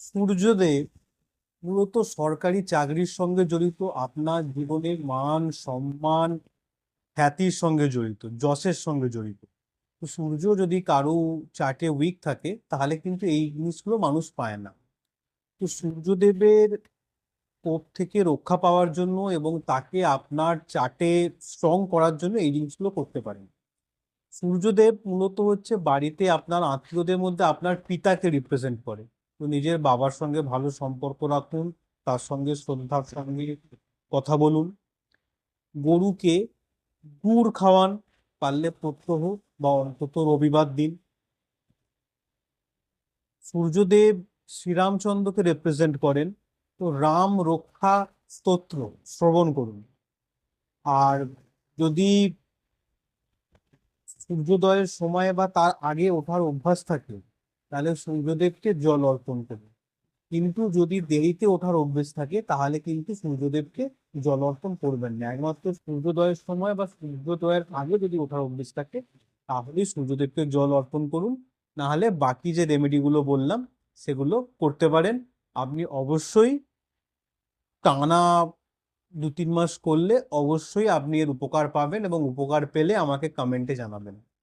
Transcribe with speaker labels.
Speaker 1: সূর্যদেব মূলত সরকারি চাকরির সঙ্গে জড়িত, আপনার জীবনের মান সম্মান খ্যাতির সঙ্গে জড়িত, যশের সঙ্গে জড়িত। তো সূর্য যদি কারো চার্টে উইক থাকে তাহলে কিন্তু এই জিনিসগুলো মানুষ পায় না। তো সূর্যদেবের কোপ থেকে রক্ষা পাওয়ার জন্য এবং তাকে আপনার চার্টে স্ট্রং করার জন্য এই জিনিসগুলো করতে পারেন। সূর্যদেব মূলত হচ্ছে বাড়িতে আপনার আত্মীয়দের মধ্যে আপনার পিতাকে রিপ্রেজেন্ট করে। তো নিজের বাবার সঙ্গে ভালো সম্পর্ক রাখুন, তার সঙ্গে শ্রদ্ধার সঙ্গে কথা বলুন। গরুকে গুড় খাওয়ান, পারলে প্রত্যহ বা অন্তত রবিবার দিন। সূর্যদেব শ্রীরামচন্দ্রকে রিপ্রেজেন্ট করেন, তো রাম রক্ষা স্তোত্র শ্রবণ করুন। আর যদি সূর্যোদয়ের সময় বা তার আগে ওঠার অভ্যাস থাকে তাহলে সূর্যদেবকে জল অর্পণ করুন। কিন্তু যদি দেরিতে ওঠার অভ্যেস থাকে তাহলে কিন্তু সূর্যদেবকে জল অর্পণ করবেন না। একমাত্র সূর্যোদয়ের সময় বা সূর্যোদয়ের আগে যদি ওঠার অভ্যেস থাকে তাহলেই সূর্যদেবকে জল অর্পণ করুন। না হলে বাকি যে রেমেডিগুলো বললাম সেগুলো করতে পারেন। আপনি অবশ্যই টানা 2-3 মাস করলে অবশ্যই আপনি এর উপকার পাবেন, এবং উপকার পেলে আমাকে কমেন্টে জানাবেন।